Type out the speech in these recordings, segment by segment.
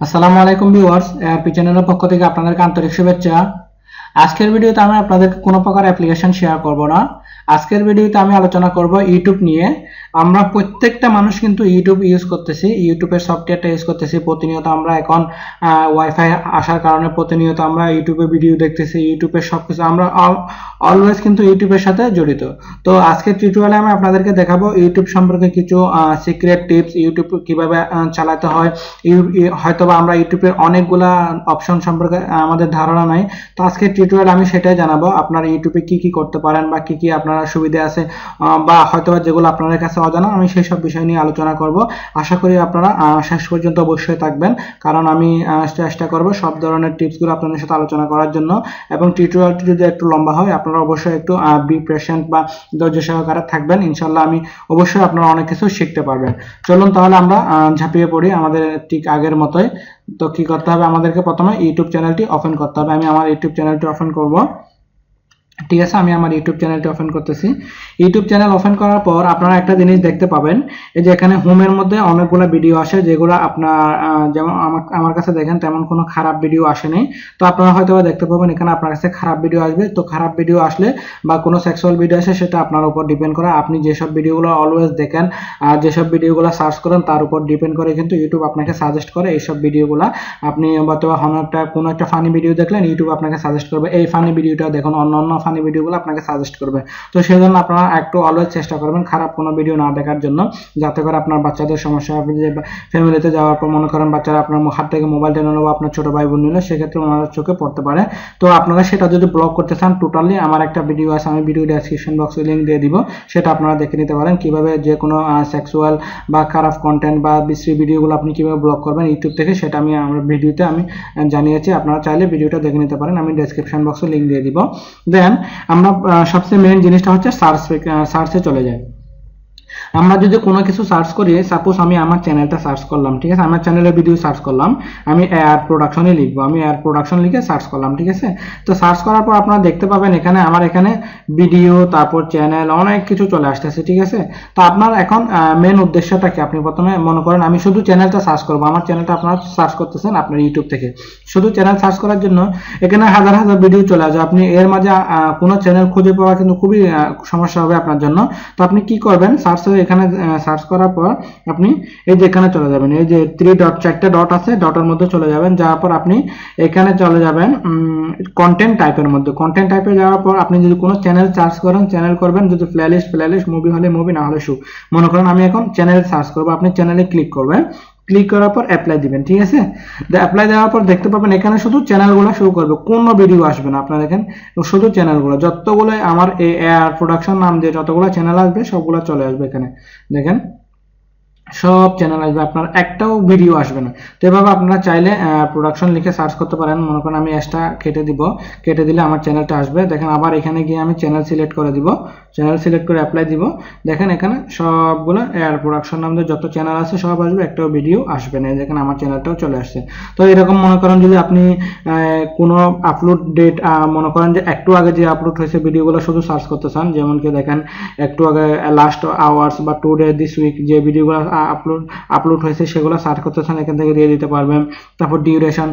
আসসালামু আলাইকুম viewers, ARP চ্যানেলের পক্ষ থেকে আপনাদেরকে আন্তরিক শুভেচ্ছা। আজকের ভিডিওতে আমি আপনাদেরকে কোনো প্রকার অ্যাপ্লিকেশন শেয়ার করব না। আজকের ভিডিওতে আমি আলোচনা করব ইউটিউব নিয়ে। আমরা প্রত্যেকটা মানুষ কিন্তু ইউটিউব ইউজ করতেছি, ইউটিউবের সফটওয়্যারটা ইউজ করতেছি প্রতিনিয়ত। আমরা এখন ওয়াইফাই আসার কারণে প্রতিনিয়ত আমরা ইউটিউবে ভিডিও দেখতেছি, ইউটিউবের সবকিছু আমরা অলওয়েজ কিন্তু ইউটিউবের সাথে জড়িত। তো আজকের টিউটোরিয়ালে আমি আপনাদেরকে দেখাবো ইউটিউব সম্পর্কে কিছু সিক্রেট টিপস, ইউটিউব কিভাবে চালাতে হয়। হয়তোবা আমরা ইউটিউবের অনেকগুলা অপশন সম্পর্কে আমাদের ধারণা নাই। তো আজকের টিউটোরিয়াল আমি সেটাই জানাবো, আপনারা ইউটিউবে কি কি করতে পারেন বা কি কি আপনারা সুবিধা আছে বা হয়তোবা যেগুলো আপনাদের কাছে অজানা, আমি সেই সব বিষয় নিয়ে আলোচনা করব। আশা করি আপনারা শেষ পর্যন্ত অবশ্যই থাকবেন, কারণ আমি চেষ্টা করব সব ধরনের টিপসগুলো আপনাদের সাথে আলোচনা করার জন্য। এবং টিউটোরিয়ালটি যদি একটু লম্বা হয়, আপনারা অবশ্যই একটু বি পেশেন্ট বা ধৈর্য সহকারে থাকবেন। ইনশাল্লাহ আমি অবশ্যই আপনারা অনেক কিছু শিখতে পারবেন। চলুন তাহলে আমরা ঝাঁপিয়ে পড়ি আমাদের ঠিক আগের মতোই। তো কি করতে হবে, আমাদেরকে প্রথমে ইউটিউব চ্যানেলটি ওপেন করতে হবে। আমি আমার ইউটিউব চ্যানেলটি ওপেন করব। ঠিক আছে, আমি আমার ইউটিউব চ্যানেলটি ওপেন করতেছি। ইউটিউব চ্যানেল ওপেন করার পর আপনারা একটা জিনিস দেখতে পাবেন, এই যে এখানে হোমের মধ্যে অনেকগুলো ভিডিও আসে, যেগুলো আপনার যেমন আমার কাছে দেখেন তেমন কোনো খারাপ ভিডিও আসেনি। তো আপনারা হয়তো দেখতে পাবেন এখানে আপনার কাছে খারাপ ভিডিও আসবে। তো খারাপ ভিডিও আসলে বা কোনো সেক্সুয়াল ভিডিও আসে, সেটা আপনার উপর ডিপেন্ড করে। আপনি যেসব ভিডিওগুলো অলওয়েজ দেখেন, যেসব ভিডিওগুলো সার্চ করেন, তার উপর ডিপেন্ড করে কিন্তু ইউটিউব আপনাকে সাজেস্ট করে এইসব ভিডিওগুলো। আপনি অথবা কোনো একটা ফানি ভিডিও দেখলেন, ইউটিউব আপনাকে সাজেস্ট করবে এই ফানি ভিডিওটা দেখুন, অন্য ফানি ভিডিওগুলো আপনাকে সাজেস্ট করবে। তো সেই জন্য আপনারা একটু অলওয়েজ চেষ্টা করবেন খারাপ কোনো ভিডিও না দেখার জন্য, যাতে করে আপনার বাচ্চাদের সমস্যা। আপনি যে ফ্যামিলিতে যাওয়ার পর মনে করেন বাচ্চারা আপনার হাত থেকে মোবাইল টেনে নেবো, আপনার ছোট ভাই বোন নিলে, সেক্ষেত্রে ওনার চোখে পড়তে পারে। তো আপনারা সেটা যদি ব্লক করতে চান টোটালি, আমার একটা ভিডিও আছে, আমি ভিডিও ডেসক্রিপশন বক্সে লিঙ্ক দিয়ে দিব, সেটা আপনারা দেখে নিতে পারেন কিভাবে যে কোনো সেক্সুয়াল বা খারাপ কন্টেন্ট বা বিশ্রী ভিডিওগুলো আপনি কিভাবে ব্লক করবেন ইউটিউব থেকে, সেটা আমি আমার ভিডিওতে আমি জানিয়েছি। আপনারা চাইলে ভিডিওটা দেখে নিতে পারেন, আমি ডেসক্রিপশন বক্সে লিঙ্ক দিয়ে দিব। দেন আমরা সবচেয়ে মেইন জিনিসটা হচ্ছে সার্চে চলে যায়। আমরা যদি কোনো কিছু সার্চ করি, সাপোজ আমি আমার চ্যানেলটা সার্চ করলাম, ঠিক আছে, আমার চ্যানেলের ভিডিও সার্চ করলাম, আমি এআর প্রোডাকশনে লিখবো, আমি এআর প্রোডাকশন লিখে সার্চ করলাম, ঠিক আছে। তো সার্চ করার পর আপনারা দেখতে পাবেন এখানে আমার এখানে ভিডিও, তারপর চ্যানেল, অনেক কিছু চলে আসতেছে, ঠিক আছে। তো আপনার এখন মেন উদ্দেশ্যটা কি, আপনি প্রথমে মনে করেন আমি শুধু চ্যানেলটা সার্চ করবো, আমার চ্যানেলটা আপনারা সার্চ করতেছেন আপনার ইউটিউব থেকে, শুধু চ্যানেল সার্চ করার জন্য এখানে হাজার হাজার ভিডিও চলে আসবে। আপনি এর মাঝে কোনো চ্যানেল খুঁজে পাওয়া কিন্তু খুবই সমস্যা হবে আপনার জন্য। তো আপনি কি করবেন, এখানে সার্চ করার পর আপনি এই যে এখানে চলে যাবেন, এই যে চারটা ডট আছে, ডটের মধ্যে চলে যাবেন। যাওয়ার পর আপনি এখানে চলে যাবেন কন্টেন্ট টাইপের মধ্যে। কন্টেন্ট টাইপে যাওয়ার পর আপনি যদি কোনো চ্যানেল সার্চ করেন, চ্যানেল করবেন, যদি প্লেলিস্ট মুভি হলে মুভি, না হলে শো। মনে করেন আমি এখন চ্যানেল সার্চ করবো, আপনি চ্যানেলে ক্লিক করবেন, ক্লিক করার পর অ্যাপ্লাই দিবেন, ঠিক আছে। অ্যাপ্লাই দেওয়ার পর দেখতে পাবেন এখানে শুধু চ্যানেলগুলো শো করবে, কোনো ভিডিও আসবে না। আপনারা দেখেন শুধু চ্যানেলগুলো, যতগুলো আমার এআর প্রোডাকশন নাম দিয়ে যতগুলো চ্যানেল আসবে সবগুলো চলে আসবে এখানে, দেখেন সব চ্যানেল আসবে, আপনার একটাও ভিডিও আসবে না। তো এভাবে আপনারা চাইলে প্রোডাকশন লিখে সার্চ করতে পারেন। মনে করেন আমি এক্সট্রা কেটে দিলে আমার চ্যানেলটা আসবে। দেখেন আবার এখানে গিয়ে আমি চ্যানেল সিলেক্ট করে দিব, চ্যানেল সিলেক্ট করে অ্যাপ্লাই দিব। দেখেন এখানে সবগুলো এয়ার প্রোডাকশন নাম দিয়ে যত চ্যানেল আছে সব আসবে, একটাও ভিডিও আসবে না। দেখেন আমার চ্যানেলটাও চলে আসছে। তো এরকম মনে করেন যদি আপনি কোনো আপলোড ডেট মনে করেন যে একটু আগে যে আপলোড হয়েছে ভিডিওগুলো শুধু সার্চ করতে চান, যেমন কি দেখেন একটু আগে লাস্ট আওয়ার্স বা টুডে দিস উইক যে ভিডিওগুলো আপলোড হয়েছে সেগুলো সার্চ করতে চান, এখান থেকে দিয়ে দিতে পারবেন। তারপর ডিউরেশন,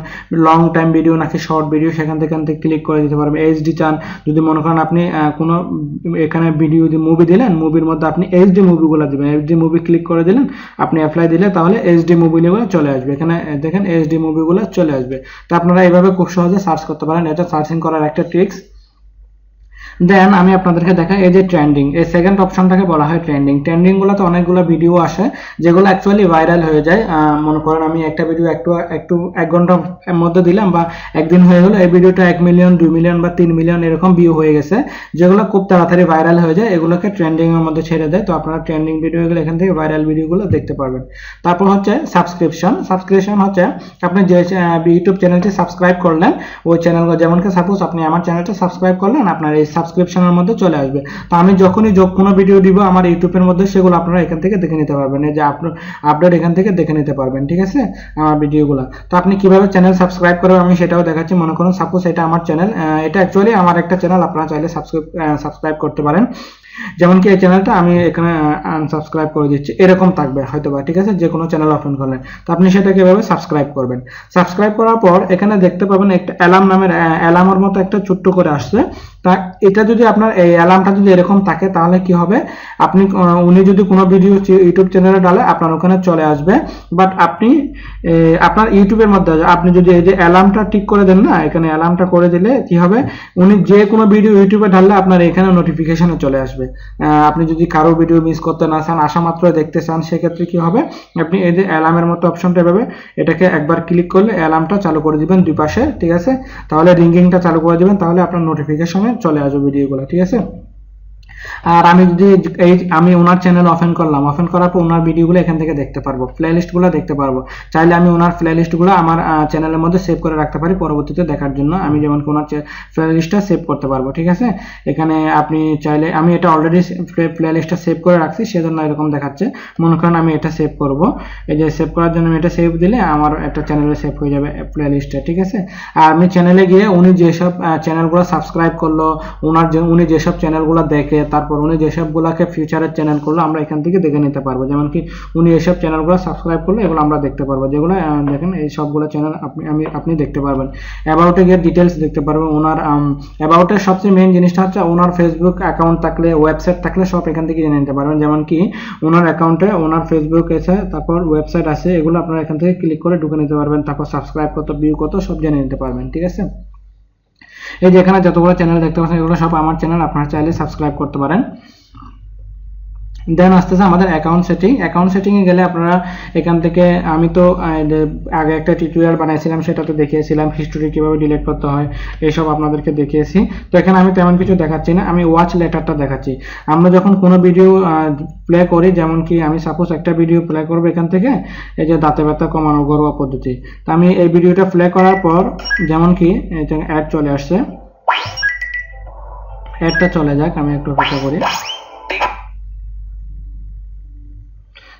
লং টাইম ভিডিও নাকি শর্ট ভিডিও, সেখান থেকে ক্লিক করে দিতে পারবেন। এইচডি চান, যদি মনে করেন আপনি কোনো এখানে ভিডিও মুভি দিলেন, মুভির মধ্যে আপনি এইচডি মুভিগুলো দিবেন, এইচডি মুভি ক্লিক করে দিলেন, আপনি অ্যাপ্লাই দিলে তাহলে এইচডি মুভিগুলো চলে আসবে। এখানে দেখেন এইচডি মুভিগুলো চলে আসবে। তো আপনারা এইভাবে খুব সহজে সার্চ করতে পারেন, এটা সার্চিং করার একটা ট্রিক্স। দেন আমি আপনাদেরকে দেখাই এই যে ট্রেন্ডিং, এই সেকেন্ড অপশনটাকে বলা হয় ট্রেন্ডিং। ট্রেন্ডিং গুলোতে অনেকগুলো ভিডিও আসে যেগুলো অ্যাকচুয়ালি ভাইরাল হয়ে যায়। মনে করেন আমি একটা ভিডিও একটু 1 ঘন্টার মধ্যে দিলাম বা একদিন হয়ে গেল, এই ভিডিওটা 1 মিলিয়ন 2 মিলিয়ন বা 3 মিলিয়ন এরকম ভিউ হয়ে গেছে, যেগুলো খুব তাড়াতাড়ি ভাইরাল হয়ে যায়, এগুলোকে ট্রেন্ডিং এর মধ্যে ছেড়ে দেয়। তো আপনারা ট্রেন্ডিং ভিডিওগুলো এখান থেকে ভাইরাল ভিডিওগুলো দেখতে পারবেন। তারপর হচ্ছে সাবস্ক্রিপশন হচ্ছে আপনি যে ইউটিউব চ্যানেলটি সাবস্ক্রাইব করলেন, ওই চ্যানেল, যেমন কি সাপোজ আপনি আমার চ্যানেলটা সাবস্ক্রাইব করলেন, আপনার এই সাবস্ক্রিপশনের মধ্যে চলে আসবে। তো আমি যখনই কোনো ভিডিও দিব আমার ইউটিউবের মধ্যে, সেগুলো আপনারা এখান থেকে দেখে নিতে পারবেন, এই যে আপডেট এখান থেকে দেখে নিতে পারবেন, ঠিক আছে, আমার ভিডিওগুলো। তো আপনি কিভাবে চ্যানেল সাবস্ক্রাইব করবেন আমি সেটাও দেখাচ্ছি। মনে করুন সাপোজ এটা আমার চ্যানেল, এটা অ্যাকচুয়ালি আমার একটা চ্যানেল, আপনারা চাইলে সাবস্ক্রাইব করতে পারেন। যেমন কি এই চ্যানেলটা আমি এখানে আনসাবস্ক্রাইব করে দিচ্ছি, এরকম থাকবে হয়তো বা, ঠিক আছে, যে কোনো চ্যানেল ওপেন করলে। তো আপনি সেটাকে এভাবে সাবস্ক্রাইব করবেন। সাবস্ক্রাইব করার পর এখানে দেখতে পাবেন একটা অ্যালার্ম নামের অ্যালার্মের মতো একটা ছোট্ট করে আসছে। তা এটা যদি আপনার এই অ্যালার্মটা যদি এরকম থাকে তাহলে কি হবে, আপনি উনি যদি কোনো ভিডিও ইউটিউব চ্যানেলে ডালে আপনার ওখানে চলে আসবে। বাট আপনি আপনার ইউটিউবের মধ্যে আপনি যদি এই যে অ্যালার্মটা ঠিক করে দেন না, এখানে অ্যালার্মটা করে দিলে কি হবে, উনি যে কোনো ভিডিও ইউটিউবে ঢাললে আপনার এখানে নোটিফিকেশনে চলে আসবে। আপনি যদি কারো ভিডিও মিস করতে না চান, আসা মাত্র দেখতে চান, সেক্ষেত্রে কি হবে, আপনি এই যে অ্যালার্মের মতো অপশনটা পাবে, এটাকে একবার ক্লিক করলে অ্যালার্মটা চালু করে দিবেন দুই পাশে, ঠিক আছে, তাহলে রিঙ্গিংটা চালু করে দিবেন, তাহলে আপনার নোটিফিকেশনে চলে আসবে ভিডিওগুলো, ঠিক আছে। আর আমি যদি আমি ওনার চ্যানেল ওপেন করলাম, ওপেন করার পর ওনার ভিডিওগুলো এখান থেকে দেখতে পারবো, প্লে লিস্টগুলো দেখতে পারবো। চাইলে আমি ওনার প্লে লিস্টগুলো আমার চ্যানেলের মধ্যে সেভ করে রাখতে পারি পরবর্তীতে দেখার জন্য। আমি যেমন ওনার প্লে লিস্টটা সেভ করতে পারবো, ঠিক আছে। এখানে আপনি চাইলে, আমি এটা অলরেডি প্লে লিস্টটা সেভ করে রাখছি, সেজন্য এরকম দেখাচ্ছে। মনে করেন আমি এটা সেভ করব, এই যে সেভ করার জন্য আমি এটা সেভ দিলে আমার একটা চ্যানেলে সেভ হয়ে যাবে প্লে লিস্টে, ঠিক আছে। আর আমি চ্যানেলে গিয়ে উনি যেসব চ্যানেলগুলো সাবস্ক্রাইব করলো, উনি যেসব চ্যানেলগুলো দেখে, তারপর উনি যেসবগুলোকে ফিউচারের চ্যানেল করলো, আমরা এখান থেকে দেখে নিতে পারবো। যেমন কি উনি এইসব চ্যানেলগুলো সাবস্ক্রাইব করলে এগুলো আমরা দেখতে পারবো, যেগুলো দেখেন এই সবগুলো চ্যানেল আপনি দেখতে পারবেন। অ্যাবাউটে গিয়ে ডিটেলস দেখতে পারবেন। ওনার অ্যাবাউটের সবচেয়ে মেইন জিনিসটা হচ্ছে ওনার ফেসবুক অ্যাকাউন্ট থাকলে, ওয়েবসাইট থাকলে সব এখান থেকে জেনে নিতে পারবেন। যেমন কি ওনার অ্যাকাউন্টে ওনার ফেসবুক আছে, তারপর ওয়েবসাইট আছে, এগুলো আপনারা এখান থেকে ক্লিক করে ঢুকে নিতে পারবেন। তারপর সাবস্ক্রাইব কত, ভিউ কত, সব জেনে নিতে পারবেন, ঠিক আছে। এই যে এখানে যতগুলো চ্যানেল দেখতে পাচ্ছেন এগুলো সব আমার চ্যানেল, আপনারা চাইলে সাবস্ক্রাইব করতে পারেন। দেন আসতেছে আমাদের অ্যাকাউন্ট সেটিংয়ে গেলে আপনারা এখান থেকে, আমি তো আগে একটা টিউটোরিয়াল বানাইছিলাম, সেটাতে দেখিয়েছিলাম হিস্টোরি কিভাবে ডিলিট করতে হয়, এইসব আপনাদেরকে দেখিয়েছি। তো এখানে আমি তেমন কিছু দেখাচ্ছি না, আমি ওয়াচ লেটারটা দেখাচ্ছি। আমরা যখন কোনো ভিডিও প্লে করি, যেমন কি আমি সাপোজ একটা ভিডিও প্লে করবো এখান থেকে, এই যে দাঁতে ব্যথা কমানো ঘরোয়া পদ্ধতি, তো আমি এই ভিডিওটা প্লে করার পর, যেমন কি অ্যাড চলে আসছে, অ্যাডটা চলে যাক, আমি একটু অপেক্ষা করি।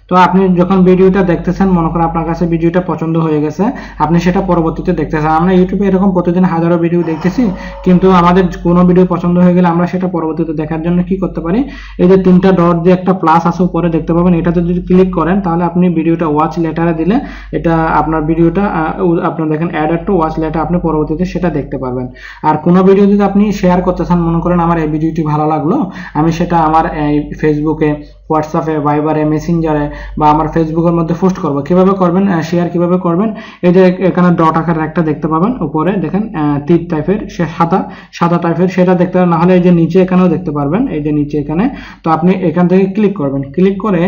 তো আপনি যখন ভিডিওটা দেখতেছেন, মনে করেন আপনার কাছে ভিডিওটা পছন্দ হয়ে গেছে, আপনি সেটা পরবর্তীতে দেখতেছেন। আমরা ইউটিউবে এরকম প্রতিদিন হাজারো ভিডিও দেখতেছি, কিন্তু আমাদের কোনো ভিডিও পছন্দ হয়ে গেলে আমরা সেটা পরবর্তীতে দেখার জন্য কি করতে পারি, এই যে তিনটা ডট দিয়ে একটা প্লাস আছে উপরে দেখতে পাবেন, এটাতে যদি ক্লিক করেন তাহলে আপনি ভিডিওটা ওয়াচ লেটারে দিলে এটা আপনার ভিডিওটা আপনার দেখেন অ্যাড টু ওয়াচ লেটার, আপনি পরবর্তীতে সেটা দেখতে পারবেন। আর কোনো ভিডিও যদি আপনি শেয়ার করতে চান, মনে করেন আমার এই ভিডিওটি ভালো লাগলো, আমি সেটা আমার এই ফেসবুকে, হোয়াটসঅ্যাপে, ভাইবারে, মেসেঞ্জারে বা আমার ফেসবুকের মধ্যে পোস্ট করব। কিভাবে করবেন, শেয়ার কিভাবে করবেন, এই যে এখানে ডট আকারের একটা দেখতে পাবেন উপরে, দেখেন তীর টাইপের, সে সাদা টাইপের, সেটা দেখতে পাবেন, না হলে এই যে নিচে এখানেও দেখতে পারবেন, এই যে নিচে এখানে। তো আপনি এখান থেকে ক্লিক করবেন, ক্লিক করে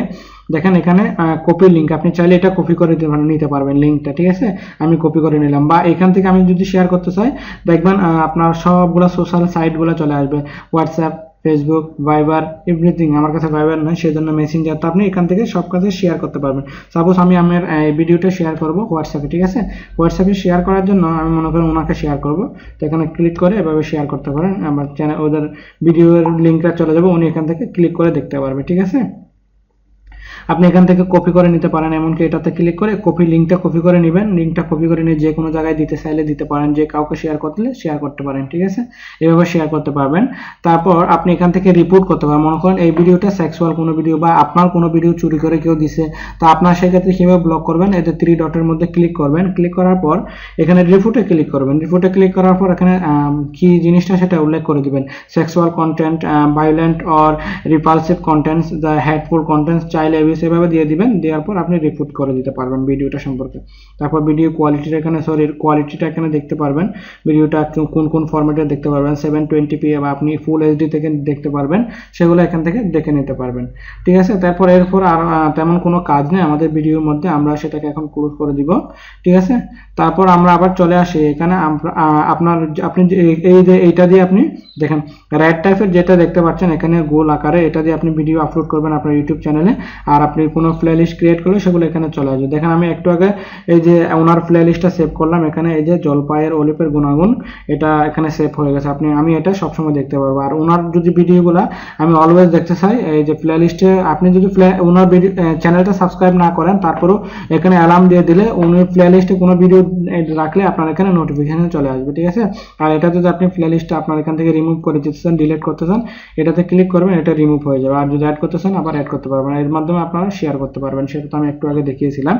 দেখেন এখানে কপি লিঙ্ক, আপনি চাইলে এটা কপি করে নিতে পারবেন লিঙ্কটা, ঠিক আছে। আমি কপি করে নিলাম, বা এখান থেকে আমি যদি শেয়ার করতে চাই, দেখবেন আপনার সবগুলো সোশ্যাল সাইটগুলো চলে আসবে, হোয়াটসঅ্যাপ, ফেসবুক, ভাইবার, এভরিথিং। আমার কাছে ভাইবার নয়, সেজন্য মেসেঞ্জার। তো আপনি এখান থেকে সব কাজে শেয়ার করতে পারবেন। সাপোজ আমি আমার ভিডিওটা শেয়ার করব হোয়াটসঅ্যাপে, ঠিক আছে। হোয়াটসঅ্যাপে শেয়ার করার জন্য আমি মনে করি ওনাকে শেয়ার করব, তো এখানে ক্লিক করে এভাবে শেয়ার করতে পারেন। আমার চ্যানেল, ওদের ভিডিওর লিঙ্কটা চলে যাবে, উনি এখান থেকে ক্লিক করে দেখতে পারবে, ঠিক আছে। আপনি এখান থেকে কপি করে নিতে পারেন, এমনকি এটাতে ক্লিক করে লিঙ্কটা কপি করে নেবেন, লিঙ্কটা কপি করে নিয়ে যে কোনো জায়গায় দিতে চাইলে দিতে পারেন, যে কাউকে শেয়ার করলে শেয়ার করতে পারেন, ঠিক আছে। এভাবে শেয়ার করতে পারবেন। তারপর আপনি এখান থেকে রিপোর্ট করতে পারেন। মনে করেন এই ভিডিওটা সেক্সুয়াল কোনো ভিডিও, বা আপনার কোনো ভিডিও চুরি করে কেউ দিছে, তো আপনার সেক্ষেত্রে কীভাবে ব্লক করবেন, এতে 3 ডটের মধ্যে ক্লিক করবেন। ক্লিক করার পর এখানে রিপোর্টে ক্লিক করবেন। রিপোর্টে ক্লিক করার পর এখানে কি জিনিসটা সেটা উল্লেখ করে দিবেন, sexual content, violent or repulsive contents, the hateful contents, child abuse, এভাবে দিয়ে দিবেন। দেওয়ার পর আপনি রিপোর্ট করে দিতে পারবেন ভিডিওটা সম্পর্কে। তারপর ভিডিও কোয়ালিটিটা এখানে দেখতে পারবেন, ভিডিওটা কোন কোন ফরম্যাটে দেখতে পারবেন, 720p বা আপনি ফুল এইচডি থেকে দেখতে পারবেন, সেগুলো এখান থেকে দেখে নিতে পারবেন, ঠিক আছে। তারপর এরপর আর তেমন কোনো কাজ নেই আমাদের ভিডিওর মধ্যে, আমরা সেটাকে এখন ক্লোজ করে দিব, ঠিক আছে। তারপর আমরা আবার চলে আসি এখানে, আপনি এই যে এইটা দিয়ে আপনি দেখেন রাইট টাইপের যেটা দেখতে পাচ্ছেন এখানে গোল আকারে, এটা দিয়ে আপনি ভিডিও আপলোড করবেন আপনার ইউটিউব চ্যানেলে। আর আপনি কোনো প্লেলিস্ট ক্রিয়েট করলে সেগুলো এখানে চলে আসবে। দেখেন আমি একটু আগে এই যে ওনার প্লেলিস্টটা সেভ করলাম, এখানে এই যে জলপাইয়ের অলিভের গুণাগুণ, এটা এখানে সেভ হয়ে গেছে। আমি এটা সবসময় দেখতে পারবো। আর ওনার যদি ভিডিওগুলো আমি অলওয়েজ দেখতে চাই, এই যে প্লেলিস্টে আপনি যদি ওনার চ্যানেলটা সাবস্ক্রাইব না করেন, তারপরেও এখানে অ্যালার্ম দিয়ে দিলে উনি প্লেলিস্টে কোনো ভিডিও রাখলে আপনার এখানে নোটিফিকেশন চলে আসবে, ঠিক আছে। আর এটা যদি আপনি প্লেলিস্টটা আপনার এখান থেকে রিমুভ করে দিতে চান, ডিলিট করতে চান, এটাতে ক্লিক করবেন, এটা রিমুভ হয়ে যাবে। আর যদি অ্যাড করতে চান আবার অ্যাড করতে পারবেন, এর মাধ্যমে আপনারা শেয়ার করতে পারবেন। সেটা তো আমি একটু আগে দেখিয়েছিলাম,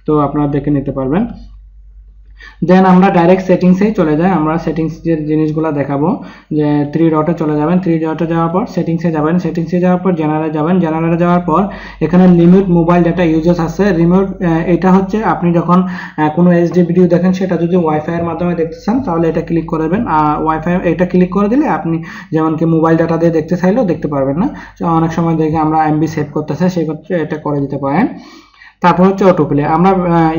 তো আপনারা দেখে নিতে পারবেন। দেন আমরা ডাইরেক্ট সেটিংসেই চলে যাই। আমরা সেটিংসের জিনিসগুলো দেখাবো, যে 3 ডটে চলে যাবেন, 3 ডটে যাওয়ার পর সেটিংসে যাবেন, সেটিংসে যাওয়ার পর জেনারেলে যাবেন, জেনারেলে যাওয়ার পর এখানে লিমিট মোবাইল ডাটা ইউজেস আছে। রিমোট, এটা হচ্ছে আপনি যখন কোনো এইচডি ভিডিও দেখেন সেটা যদি ওয়াইফাই এর মাধ্যমে দেখতে চান তাহলে এটা ক্লিক করবেন। ওয়াইফাই এটা ক্লিক করে দিলে আপনি যেমন কি মোবাইল ডাটা দিয়ে দেখতে চাইলেও দেখতে পারবেন না। অনেক সময় দেখে আমরা এমবি সেভ করতে চাই, সেক্ষেত্রে এটা করে দিতে পারেন। তারপর হচ্ছে অটোপ্লে। আমরা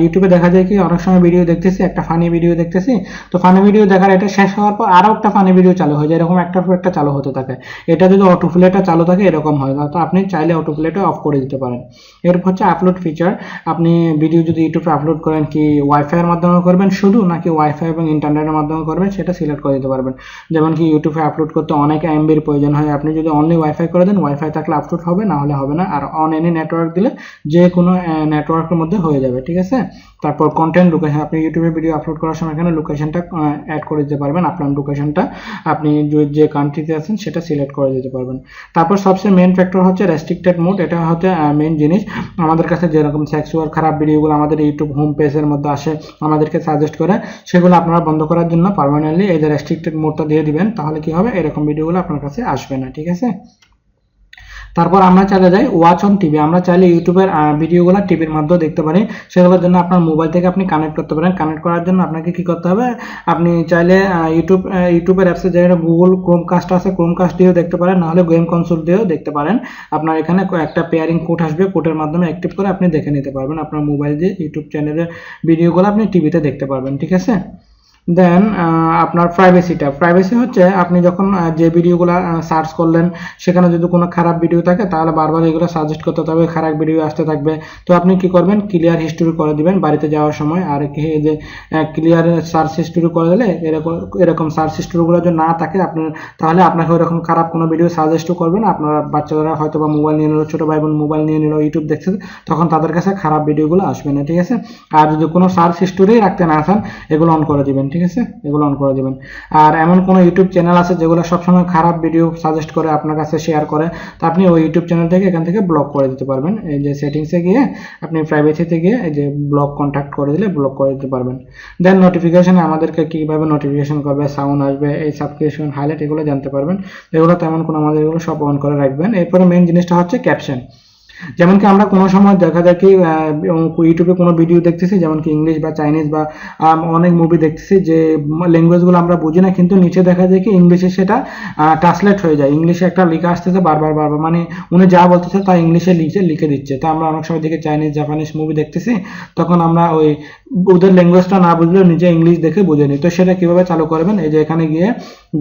ইউটিউবে দেখা যায় কি অনেক সময় ভিডিও দেখতেছি, একটা ফানি ভিডিও দেখতেছি, তো ফানি ভিডিও দেখার এটা শেষ হওয়ার পর আরও একটা ফানি ভিডিও চালু হয়ে যায়, এরকম একটার পর একটা চালু হতে থাকে। এটা যদি অটোপ্লেটা চালু থাকে এরকম হয়, তো আপনি চাইলে অটোপ্লেটা অফ করে দিতে পারেন। এরপর হচ্ছে আপলোড ফিচার। আপনি ভিডিও যদি ইউটিউবে আপলোড করেন, কি ওয়াইফাই এর মাধ্যমে করবেন শুধু, নাকি ওয়াইফাই এবং ইন্টারনেটের মাধ্যমে করবেন সেটা সিলেক্ট করে দিতে পারবেন। যেমন কি ইউটিউবে আপলোড করতে অনেক এমবির প্রয়োজন হয়, আপনি যদি অনলি ওয়াইফাই করে দেন, ওয়াইফাই থাকলে আপলোড হবে, না হলে হবে না। আর অন এনি নেটওয়ার্ক দিলে যে কোনো নেটওয়ার্কের মধ্যে হয়ে যাবে, ঠিক আছে। তারপর কন্টেন্ট লোকেশন, আপনি ইউটিউবে ভিডিও আপলোড করার সময় এখানে লোকেশনটা অ্যাড করে দিতে পারবেন। আপনার লোকেশনটা আপনি যে কান্ট্রিতে আছেন সেটা সিলেক্ট করে দিতে পারবেন। তারপর সবচেয়ে মেন ফ্যাক্টর হচ্ছে রেস্ট্রিক্টেড মোড। এটা হচ্ছে মেন জিনিস। আমাদের কাছে যেরকম সেক্সুয়াল খারাপ ভিডিওগুলো আমাদের ইউটিউব হোম পেজের মধ্যে আসে, আমাদেরকে সাজেস্ট করে, সেগুলো আপনারা বন্ধ করার জন্য পার্মানেন্টলি এই যে রেস্ট্রিক্টেড মোডটা দিয়ে দিবেন, তাহলে কি হবে, এরকম ভিডিওগুলো আপনার কাছে আসবে না, ঠিক আছে। তারপর আমরা চলে যাই ওয়াচ অন টিভি। আমরা চাইলে ইউটিউবের ভিডিওগুলো টিভির মাধ্যমে দেখতে পারি, সেগুলোর জন্য আপনার মোবাইল থেকে আপনি কানেক্ট করতে পারেন। কানেক্ট করার জন্য আপনাকে কি করতে হবে, আপনি চাইলে ইউটিউবের অ্যাপসে যেটা গুগল ক্রোমকাস্ট আছে, ক্রোমকাস্ট দিয়েও দেখতে পারেন, নাহলে গেম কনসোল দিয়েও দেখতে পারেন। আপনার এখানে একটা পেয়ারিং কোড আসবে, কোডের মাধ্যমে অ্যাক্টিভ করে আপনি দেখে নিতে পারবেন। আপনার মোবাইল দিয়ে ইউটিউব চ্যানেলের ভিডিওগুলো আপনি টিভিতে দেখতে পারবেন, ঠিক আছে। দেন আপনার প্রাইভেসি হচ্ছে আপনি যখন যে ভিডিওগুলো সার্চ করলেন সেখানে যদি কোনো খারাপ ভিডিও থাকে তাহলে বারবার এগুলো সাজেস্ট করতে হবে, খারাপ ভিডিও আসতে থাকবে। তো আপনি কি করবেন, ক্লিয়ার হিস্টোরি করে দিবেন বাড়িতে যাওয়ার সময়। আর কি যে ক্লিয়ার সার্চ হিস্টোরি করে দিলে এরকম সার্চ হিস্টোরিগুলো যদি না থাকে আপনার, তাহলে আপনাকে ওরকম খারাপ কোনো ভিডিও সাজেস্টও করবেন। আপনার বাচ্চারা হয়তো বা মোবাইল নিয়ে নিল, ছোটো ভাই বোন মোবাইল নিয়ে নিল, ইউটিউব দেখছে, তখন তাদের কাছে খারাপ ভিডিওগুলো আসবে না, ঠিক আছে। আর যদি কোনো সার্চ হিস্টোরি রাখতে না চান, এগুলো অন করে দিবেন, ঠিক আছে, এগুলো অন করে দিবেন। আর এমন কোনো ইউটিউব চ্যানেল আছে যেগুলো সবসময় খারাপ ভিডিও সাজেস্ট করে আপনার কাছে শেয়ার করে, তো আপনি ওই ইউটিউব চ্যানেল থেকে এখান থেকে ব্লক করে দিতে পারবেন। এই যে সেটিংসে গিয়ে আপনি প্রাইভেসিতে গিয়ে এই যে ব্লক কন্ট্যাক্ট করে দিলে ব্লক করে দিতে পারবেন। দেন নোটিফিকেশনে আমাদেরকে কীভাবে নোটিফিকেশন করবে, সাউন্ড আসবে, এই সাবস্ক্রিপশন হাইলাইট, এগুলো জানতে পারবেন। এগুলো তেমন কোনো আমাদের এগুলো সব অন করে রাখবেন। এরপরে মেন জিনিসটা হচ্ছে ক্যাপশন। যেমন কি আমরা কোনো সময় দেখা যায় কি ইউটিউবে কোনো ভিডিও দেখতেছি, যেমন কি ইংলিশ বা চাইনিজ বা অনেক মুভি দেখতেছি, যে ল্যাঙ্গুয়েজগুলো আমরা বুঝি না, কিন্তু নিচে দেখা যায় কি ইংলিশে সেটা ট্রান্সলেট হয়ে যায়, ইংলিশে একটা লেখা আসতেছে বারবার, মানে উনি যা বলতেছে তা ইংলিশে লিখে দিচ্ছে। তো আমরা অনেক সময় দেখি চাইনিজ জাপানিজ মুভি দেখতেছি, তখন আমরা ওই ওদের ল্যাঙ্গুয়েজটা না বুঝলেও নিজে ইংলিশ দেখে বুঝে নিই। তো সেটা কিভাবে চালু করবেন, এই যে এখানে গিয়ে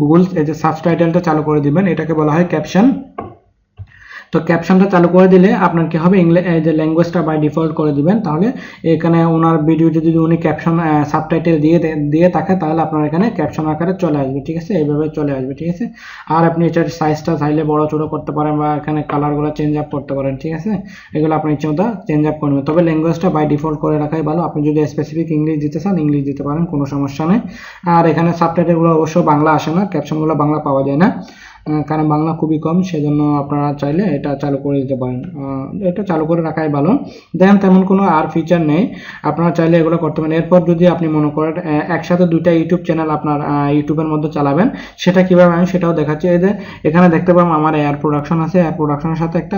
গুগল এই যে সাবটাইটেলটা চালু করে দিবেন, এটাকে বলা হয় ক্যাপশন। তো ক্যাপশনটা চালু করে দিলে আপনার কি হবে, যে ল্যাঙ্গুয়েজটা বাই ডিফল্ট করে দিবেন, তাহলে এখানে ওনার ভিডিও যদি উনি ক্যাপশন সাবটাইটেল দিয়ে থাকে, তাহলে আপনার এখানে ক্যাপশন আকারে চলে আসবে, ঠিক আছে, এইভাবে চলে আসবে, ঠিক আছে। আর আপনি এটার সাইজটা চাইলে বড় ছোট করতে পারেন, বা এখানে কালারগুলো চেঞ্জ আপ করতে পারেন, ঠিক আছে। এগুলো আপনি ইচ্ছে মতো চেঞ্জ আপ করবেন, তবে ল্যাঙ্গুয়েজটা বাই ডিফল্ট করে রাখাই ভালো। আপনি যদি স্পেসিফিক ইংলিশ দিতে চান ইংলিশ দিতে পারেন, কোনো সমস্যা নেই। আর এখানে সাবটাইটেলগুলো অবশ্য বাংলা আসে না, ক্যাপশনগুলো বাংলা পাওয়া যায় না, কারণ বাংলা খুবই কম, সেজন্য আপনারা চাইলে এটা চালু করে দিতে পারেন, এটা চালু করে রাখাই ভালো। দেন তেমন কোনো আর ফিচার নেই, আপনারা চাইলে এগুলো করতে পারেন। এরপর যদি আপনি মনে করেন একসাথে দুইটা ইউটিউব চ্যানেল আপনার ইউটিউবের মধ্যে চালাবেন, সেটা কিভাবে আমি সেটাও দেখাচ্ছি। এই যে এখানে দেখতে পাবেন আমার এয়ার প্রোডাকশন আছে, এয়ার প্রোডাকশনের সাথে একটা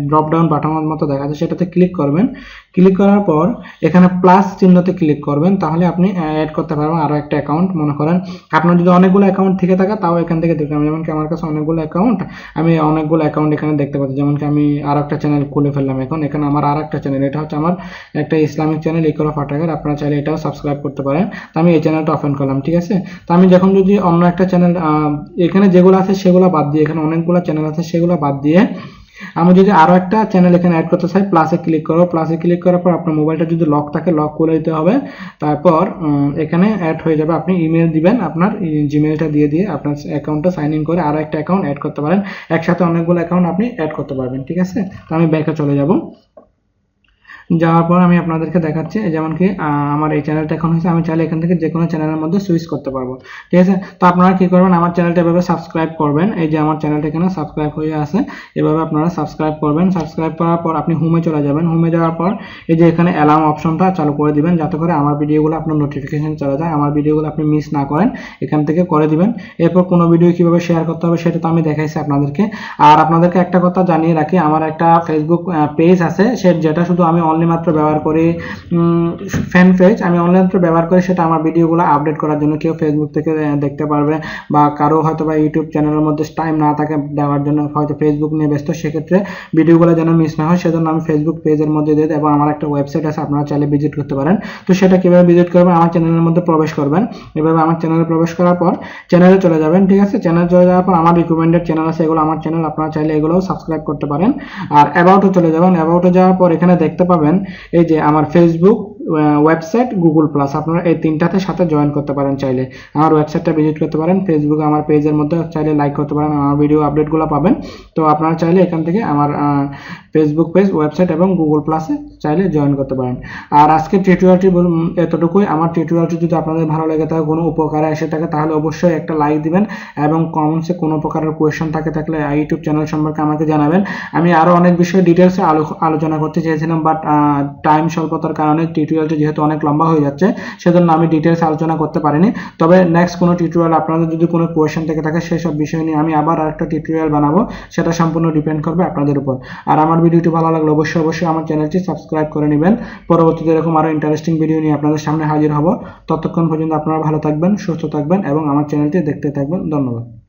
ড্রপ ডাউন বাটনের মতো দেখাচ্ছে, সেটাতে ক্লিক করবেন। ক্লিক করার পর এখানে প্লাস চিহ্নতে ক্লিক করবেন, তাহলে আপনি অ্যাড করতে পারবেন আরও একটা অ্যাকাউন্ট। মনে করেন আপনার যদি অনেকগুলো অ্যাকাউন্ট থেকে থাকে, তাও এখান থেকে দেখলাম, যেমন কি আমার কাছে অনেকগুলো অ্যাকাউন্ট, আমি অনেকগুলো অ্যাকাউন্ট এখানে দেখতে পাচ্ছি। যেমন কি আমি আর একটা চ্যানেল খুলে ফেললাম, এখানে আমার আর একটা চ্যানেল, এটা হচ্ছে আমার একটা ইসলামিক চ্যানেল ইকরা ফাটাকার, আপনারা চাইলে এটাও সাবস্ক্রাইব করতে পারেন। তো আমি এই চ্যানেলটা ওপেন করলাম, ঠিক আছে। তো আমি যখন যদি অন্য একটা চ্যানেল, এখানে যেগুলো আছে সেগুলো বাদ দিয়ে, এখানে অনেকগুলো চ্যানেল আছে সেগুলো বাদ দিয়ে আমি যদি আরো একটা চ্যানেল এখানে অ্যাড করতে চাই, প্লাসে ক্লিক করো। প্লাসে ক্লিক করার পর আপনার মোবাইলটা যদি লক থাকে লক করে দিতে হবে। তারপর এখানে অ্যাড হয়ে যাবে, আপনি ইমেল দিবেন, আপনার জিমেলটা দিয়ে আপনার অ্যাকাউন্টটা সাইন ইন করে আরো একটা অ্যাকাউন্ট অ্যাড করতে পারেন। একসাথে অনেকগুলো অ্যাকাউন্ট আপনি অ্যাড করতে পারবেন, ঠিক আছে। তো আমি ব্যাকে চলে যাব। যাওয়ার পর আমি আপনাদেরকে দেখাচ্ছি, যেমন কি আমার এই চ্যানেলটা এখন হয়েছে, আমি চাইলে এখান থেকে যে কোনো চ্যানেলের মধ্যে সুইচ করতে পারবো। ঠিক আছে, তো আপনারা কি করবেন, আমার চ্যানেলটা এভাবে সাবস্ক্রাইব করবেন। এই যে আমার চ্যানেলটা এখানে সাবস্ক্রাইব হয়ে আছে, এভাবে আপনারা সাবস্ক্রাইব করবেন। সাবস্ক্রাইব করার পর আপনি হোমে চলে যাবেন। হোমে যাওয়ার পর এই যে এখানে অ্যালার্ম অপশনটা চালু করে দিবেন, যাতে করে আমার ভিডিওগুলো আপনার নোটিফিকেশন চলে যায়, আমার ভিডিওগুলো আপনি মিস না করেন, এখান থেকে করে দিবেন। এরপর কোনো ভিডিও কিভাবে শেয়ার করতে হবে সেটা তো আমি দেখাইছি আপনাদেরকে। আর আপনাদেরকে একটা কথা জানিয়ে রাখি, আমার একটা ফেসবুক পেজ আছে, যেটা শুধু আমি অনলি মাত্র ব্যবহার করি, ফ্যান পেজ আমি অনলি মাত্র ব্যবহার করি, সেটা আমার ভিডিওগুলো আপডেট করার জন্য। কেউ ফেসবুক থেকে দেখতে পারবে, বা কারো হয়তো বা ইউটিউব চ্যানেলের মধ্যে টাইম না থাকে দেওয়ার জন্য, হয়তো ফেসবুক নিয়ে ব্যস্ত, সেক্ষেত্রে ভিডিওগুলো যেন মিস না হয় সেজন্য আমি ফেসবুক পেজের মধ্যে দিয়ে দেব। এবং আমার একটা ওয়েবসাইট আছে, আপনারা চাইলে ভিজিট করতে পারেন। তো সেটা কিভাবে ভিজিট করবেন, আমার চ্যানেলের মধ্যে প্রবেশ করবেন। এভাবে আমার চ্যানেলে প্রবেশ করার পর চ্যানেলে চলে যাবেন। ঠিক আছে, চ্যানেলে চলে যাওয়ার পর আমার রিকমেন্ডেড চ্যানেল আছে, এগুলো আমার চ্যানেল, আপনারা চাইলে এগুলোও সাবস্ক্রাইব করতে পারেন। আর অ্যাবাউটে চলে যাবেন। অ্যাবাউটে যাওয়ার পর এখানে দেখতে পাবেন এই যে আমার ফেসবুক, ওয়েবসাইট, গুগল প্লাস, আপনারা এই তিনটাতে সাথে জয়েন করতে পারেন। চাইলে আমার ওয়েবসাইটটা ভিজিট করতে পারেন, ফেসবুকে আমার পেজের মধ্যে চাইলে লাইক করতে পারেন, আমার ভিডিও আপডেটগুলো পাবেন। তো আপনারা চাইলে এখান থেকে আমার ফেসবুক পেজ, ওয়েবসাইট এবং গুগল প্লাসে চাইলে জয়েন করতে পারেন। আর আজকের টিউটোরিয়ালটি এতটুকুই। আমার টিউটোরিয়ালটি যদি আপনাদের ভালো লেগে থাকে, কোনো উপকারে এসে থাকে, তাহলে অবশ্যই একটা লাইক দিবেন এবং কমেন্টসে কোনো প্রকারের কোয়েশ্চেন থাকলে ইউটিউব চ্যানেল সম্পর্কে আমাকে জানাবেন। আমি আরও অনেক বিষয়ে ডিটেলসে আলোচনা করতে চেয়েছিলাম, বাট টাইম স্বল্পতার কারণে টিউটোরিয়ালটি যেহেতু অনেক লম্বা হয়ে যাচ্ছে, সেজন্য আমি ডিটেলস আলোচনা করতে পারিনি। তবে নেক্সট কোনো টিউটোরিয়াল আপনাদের যদি কোনো কোয়েশ্চেন থেকে থাকে, সেসব বিষয় নিয়ে আমি আবার আরেকটা টিউটোরিয়াল বানাবো, সেটা সম্পূর্ণ ডিপেন্ড করবে আপনাদের উপর। আর আমার ভিডিওটি ভালো লাগলে অবশ্যই আমার চ্যানেলটি সাবস্ক্রাইব করে নেবেন। পরবর্তীতে এরকম আরও ইন্টারেস্টিং ভিডিও নিয়ে আপনাদের সামনে হাজির হব। ততক্ষণ পর্যন্ত আপনারা ভালো থাকবেন, সুস্থ থাকবেন এবং আমার চ্যানেলটি দেখতে থাকবেন। ধন্যবাদ।